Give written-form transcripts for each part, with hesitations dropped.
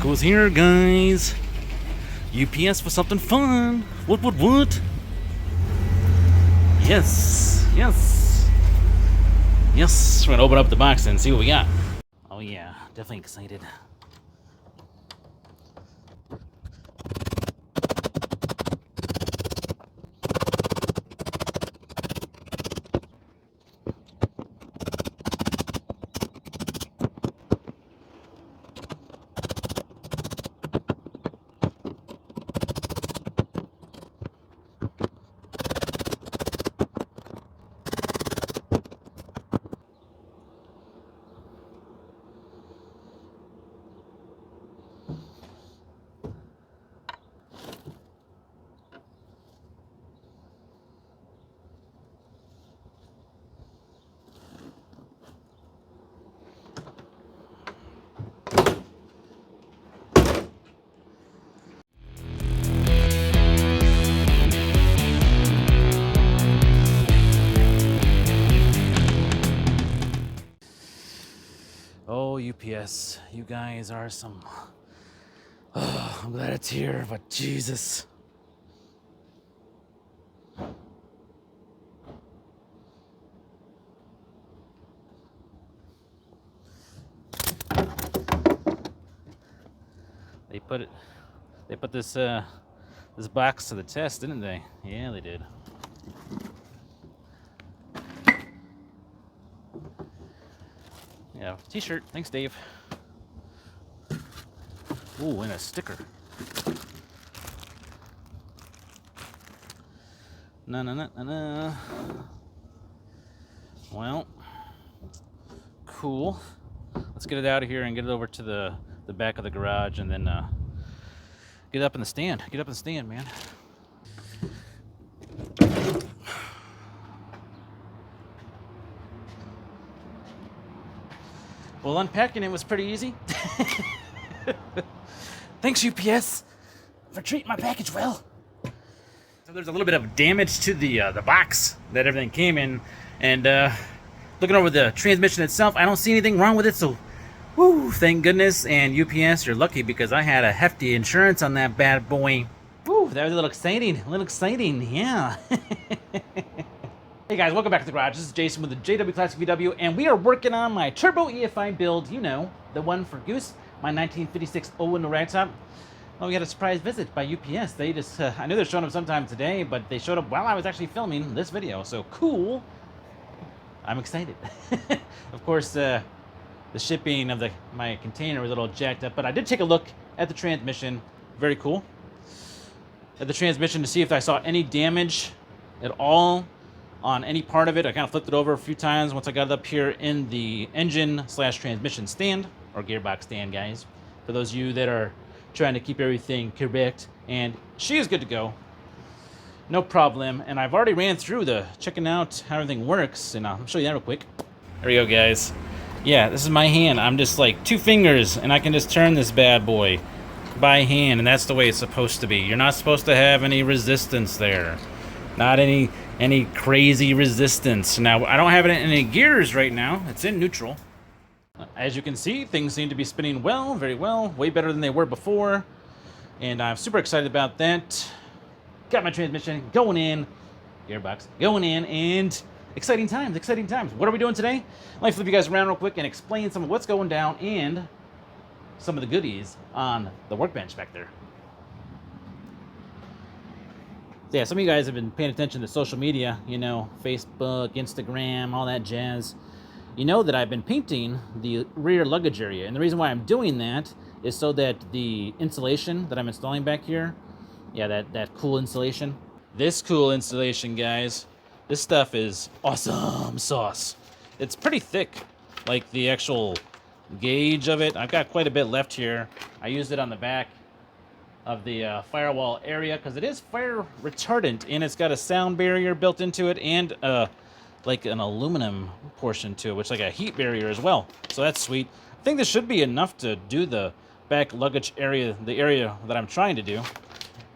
who's here, guys. UPS for something fun. What? Yes. We're gonna open up the box and see what we got. Oh yeah, definitely excited. Oh, UPS, you guys are some... Oh, I'm glad it's here, but Jesus. They put this box to the test, didn't they? Yeah, they did. Yeah, t-shirt. Thanks, Dave. Ooh, and a sticker. No. Well, cool. Let's get it out of here and get it over to the back of the garage, and then get up in the stand. Get up in the stand, man. Well, unpacking it was pretty easy. Thanks, UPS, for treating my package well. So there's a little bit of damage to the box that everything came in, and looking over the transmission itself, I don't see anything wrong with it. So, woo, thank goodness. And UPS, you're lucky because I had a hefty insurance on that bad boy. Woo, that was a little exciting. Yeah. Hey guys, welcome back to the garage. This is Jason with the JWClassicVW, and we are working on my turbo EFI build. You know, the one for Goose, my 1956 Owen ragtop. Well, we had a surprise visit by UPS. They just, I knew they're showing up sometime today, but they showed up while I was actually filming this video. So cool. I'm excited. Of course, the shipping of my container was a little jacked up, but I did take a look at the transmission. Very cool. At the transmission to see if I saw any damage at all on any part of it. I kind of flipped it over a few times once I got it up here in the engine/transmission stand, or gearbox stand, guys. For those of you that are trying to keep everything correct, and she is good to go. No problem. And I've already ran through checking out how everything works, and I'll show you that real quick. There we go, guys. Yeah, this is my hand. I'm just like 2 fingers, and I can just turn this bad boy by hand, and that's the way it's supposed to be. You're not supposed to have any resistance there. Not any crazy resistance. Now, I don't have it in any gears right now. It's in neutral. As you can see, things seem to be spinning well, very well, way better than they were before. And I'm super excited about that. Got my transmission going in, gearbox going in, and exciting times. What are we doing today? Let me flip you guys around real quick and explain some of what's going down and some of the goodies on the workbench back there. Yeah, some of you guys have been paying attention to social media, you know, Facebook, Instagram, all that jazz. You know that I've been painting the rear luggage area, and the reason why I'm doing that is so that the insulation that I'm installing back here, yeah, that cool insulation. This cool insulation, guys, this stuff is awesome sauce. It's pretty thick, like the actual gauge of it. I've got quite a bit left here. I used it on the back of the firewall area because it is fire retardant, and it's got a sound barrier built into it, and like an aluminum portion to it, which is like a heat barrier as well. So that's sweet. I think this should be enough to do the back luggage area, the area that I'm trying to do.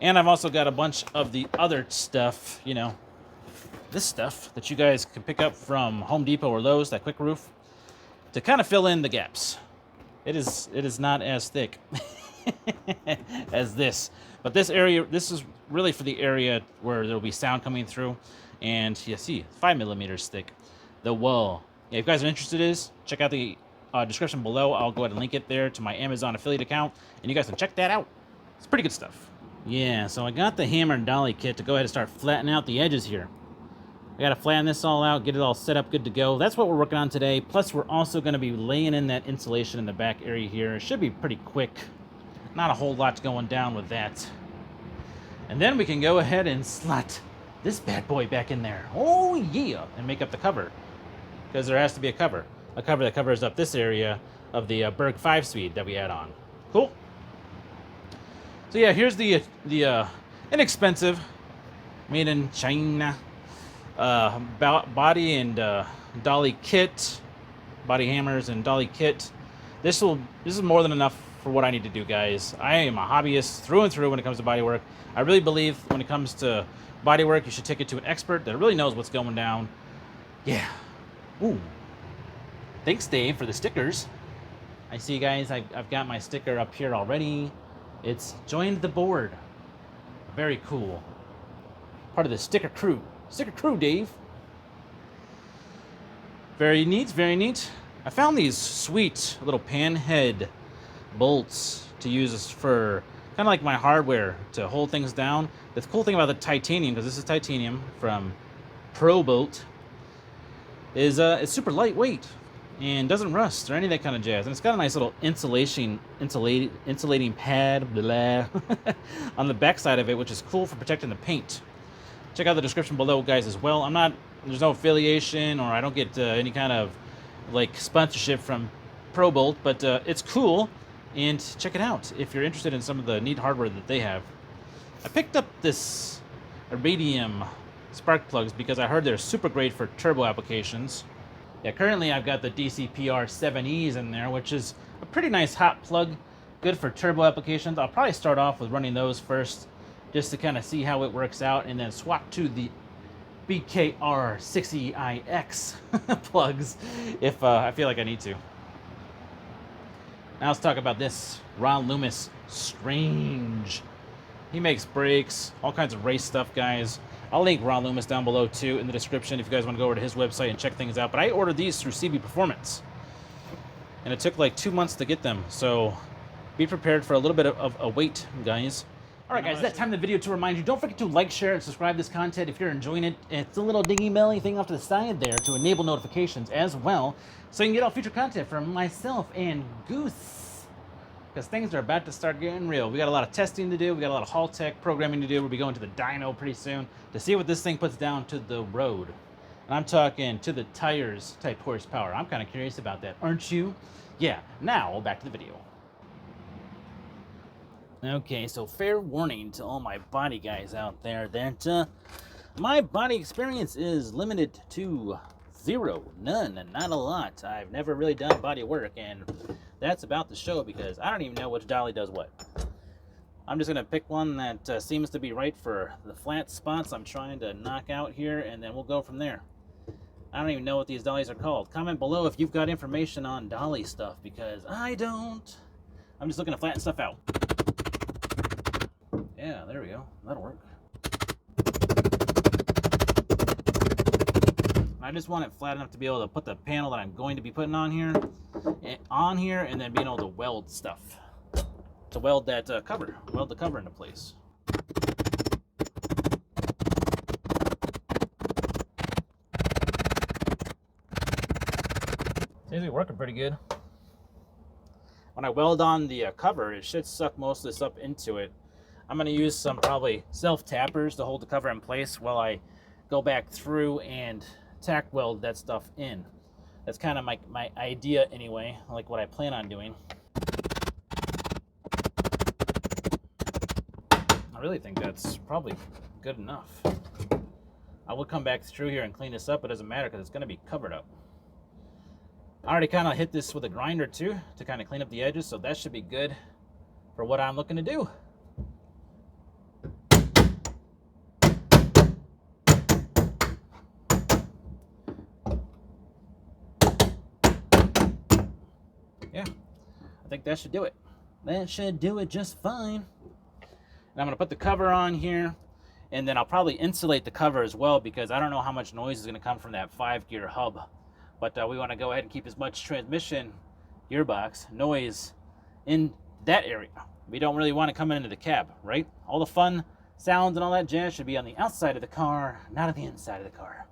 And I've also got a bunch of the other stuff, you know, this stuff that you guys can pick up from Home Depot or Lowe's, that quick roof, to kind of fill in the gaps. It is not as thick. as this. But this area, this is really for the area where there will be sound coming through. And you see, 5mm stick. The wall. Yeah, if you guys are interested check out the description below. I'll go ahead and link it there to my Amazon affiliate account, and you guys can check that out. It's pretty good stuff. Yeah, so I got the hammer and dolly kit to go ahead and start flattening out the edges here. I got to flatten this all out, get it all set up, good to go. That's what we're working on today. Plus, we're also going to be laying in that insulation in the back area here. It should be pretty quick. Not a whole lot going down with that. And then we can go ahead and slot this bad boy back in there. Oh, yeah. And make up the cover. Because there has to be a cover. A cover that covers up this area of the Berg 5-speed that we add on. Cool. So yeah, here's the inexpensive, made in China, body and dolly kit, body hammers and dolly kit. This is more than enough for what I need to do, guys. I am a hobbyist through and through when it comes to body work. I really believe when it comes to body work, you should take it to an expert that really knows what's going down. Yeah. Ooh. Thanks, Dave, for the stickers. I see, guys, I've got my sticker up here already. It's joined the board. Very cool. Part of the sticker crew. Sticker crew, Dave. Very neat, very neat. I found these sweet little pan head bolts to use for kind of like my hardware to hold things down. The cool thing about the titanium, because this is titanium from ProBolt, is it's super lightweight and doesn't rust or any of that kind of jazz. And it's got a nice little insulating pad blah, on the back side of it, which is cool for protecting the paint. Check out the description below, guys, as well. There's no affiliation, or I don't get any kind of like sponsorship from ProBolt, but it's cool, and check it out if you're interested in some of the neat hardware that they have. I picked up this iridium spark plugs because I heard they're super great for turbo applications. Yeah, currently I've got the DCPR 7Es in there, which is a pretty nice hot plug, good for turbo applications. I'll probably start off with running those first, just to kind of see how it works out, and then swap to the BKR 6EIX plugs if I feel like I need to. Now let's talk about this Ron Loomis Strange. He makes brakes, all kinds of race stuff, guys. I'll link Ron Loomis down below too in the description if you guys want to go over to his website and check things out. But I ordered these through CB Performance, and it took like 2 months to get them, so be prepared for a little bit of a wait, guys. Alright, guys, that time in the video to remind you, don't forget to like, share, and subscribe to this content if you're enjoying it. It's a little dingy belly thing off to the side there to enable notifications as well, so you can get all future content from myself and Goose. Because things are about to start getting real. We got a lot of testing to do. We got a lot of Hall Tech programming to do. We'll be going to the dyno pretty soon to see what this thing puts down to the road. And I'm talking to the tires type horsepower. I'm kind of curious about that, aren't you? Yeah, now back to the video. Okay, so fair warning to all my body guys out there that my body experience is limited to 0, none, and not a lot. I've never really done body work, and that's about the show because I don't even know which dolly does what. I'm just going to pick one that seems to be right for the flat spots I'm trying to knock out here, and then we'll go from there. I don't even know what these dollies are called. Comment below if you've got information on dolly stuff, because I don't. I'm just looking to flatten stuff out. Yeah, there we go. That'll work. I just want it flat enough to be able to put the panel that I'm going to be putting on here, and then being able to weld stuff. To weld that cover. Weld the cover into place. Seems to be working pretty good. When I weld on the cover, it should suck most of this up into it. I'm going to use some probably self-tappers to hold the cover in place while I go back through and tack weld that stuff in. That's kind of my idea anyway, like what I plan on doing. I really think that's probably good enough. I will come back through here and clean this up. It doesn't matter because it's going to be covered up. I already kind of hit this with a grinder too to kind of clean up the edges, so that should be good for what I'm looking to do. Yeah, I think that should do it. That should do it just fine. And I'm going to put the cover on here, and then I'll probably insulate the cover as well, because I don't know how much noise is going to come from that 5-gear hub. But we want to go ahead and keep as much transmission gearbox noise in that area. We don't really want to come into the cab, right? All the fun sounds and all that jazz should be on the outside of the car, not on the inside of the car.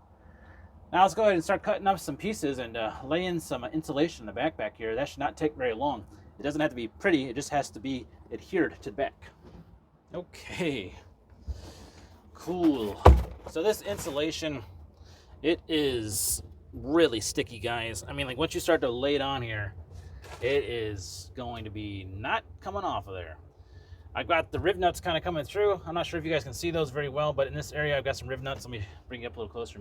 Now let's go ahead and start cutting up some pieces and lay in some insulation in the back here. That should not take very long. It doesn't have to be pretty, it just has to be adhered to the back. Okay, cool. So this insulation, it is really sticky, guys. I mean, like, once you start to lay it on here, it is going to be not coming off of there. I've got the rib nuts kind of coming through. I'm not sure if you guys can see those very well, but in this area I've got some rib nuts. Let me bring you up a little closer.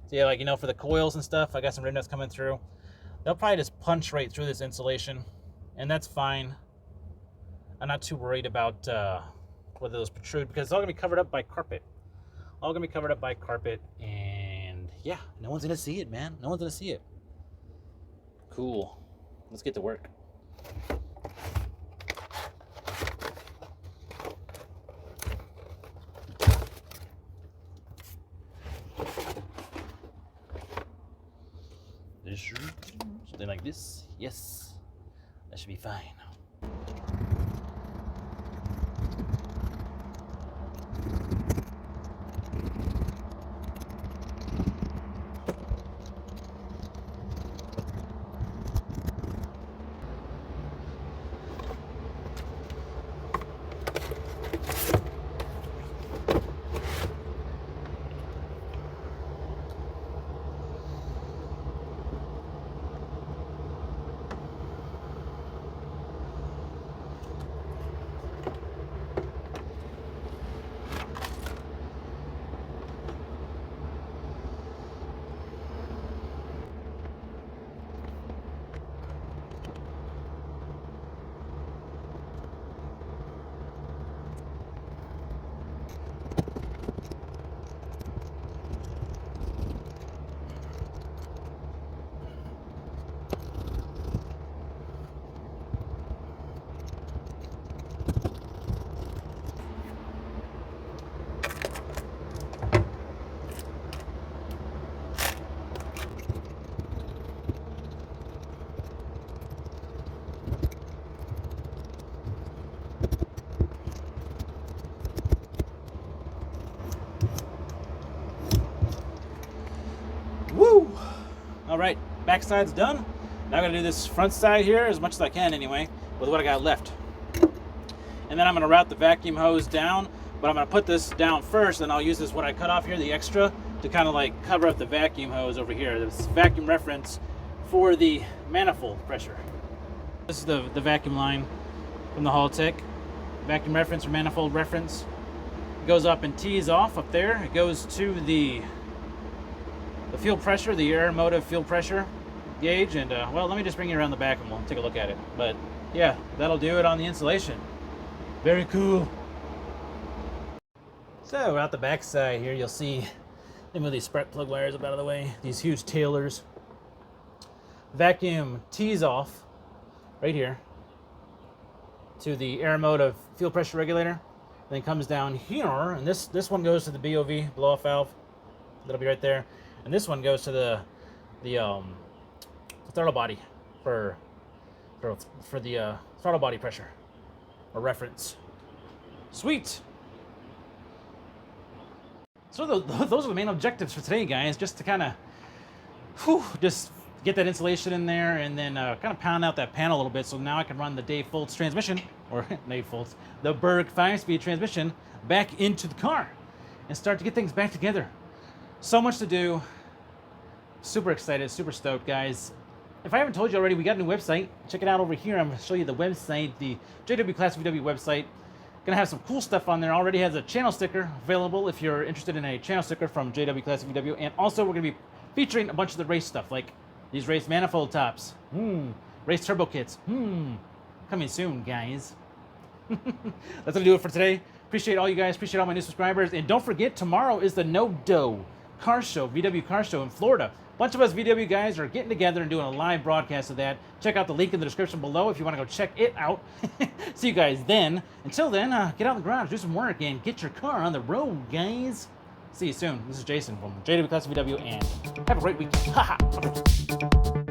So yeah, like, you know, for the coils and stuff, I got some rib nuts coming through. They'll probably just punch right through this insulation, and that's fine. I'm not too worried about whether those protrude, because it's all gonna be covered up by carpet. All gonna be covered up by carpet, and yeah, no one's gonna see it, man. No one's gonna see it. Cool. Let's get to work. Something like this. Yes, that should be fine. Woo! All right, back side's done. Now I'm gonna do this front side here as much as I can anyway, with what I got left. And then I'm gonna route the vacuum hose down, but I'm gonna put this down first, and I'll use this, what I cut off here, the extra, to kind of like cover up the vacuum hose over here. This vacuum reference for the manifold pressure. This is the vacuum line from the Haltech. Vacuum reference or manifold reference. It goes up and tees off up there. It goes to the fuel pressure, the air motive fuel pressure gauge, and well, let me just bring you around the back and we'll take a look at it. But yeah, that'll do it on the insulation. Very cool. So out the back side here, you'll see, let me move these spark plug wires up out of the way, these huge tailors. Vacuum tees off right here to the air motive fuel pressure regulator, then comes down here, and this one goes to the BOV, blow off valve. That'll be right there. And this one goes to the throttle body for the throttle body pressure or reference. Sweet. So those are the main objectives for today, guys. Just to kind of, just get that insulation in there, and then kind of pound out that panel a little bit. So now I can run the Dave Foltz transmission, or Dave Foltz, the Berg 5-speed transmission back into the car, and start to get things back together. So much to do. Super excited, super stoked, guys. If I haven't told you already, we got a new website. Check it out over here. I'm going to show you the website, the JWClassicVW website. Gonna have some cool stuff on there. Already has a channel sticker available if you're interested in a channel sticker from JWClassicVW. And also we're gonna be featuring a bunch of the race stuff, like these race manifold tops, race turbo kits, coming soon, guys. That's gonna do it for today. Appreciate all you guys, appreciate all my new subscribers, and don't forget, tomorrow is the No Dough car show, VW car show in Florida. A bunch of us VW guys are getting together and doing a live broadcast of that. Check out the link in the description below if you want to go check it out. See you guys then. Until then, get out in the garage, do some work, and get your car on the road, guys. See you soon. This is Jason from JWClassicVW, and have a great weekend. Haha.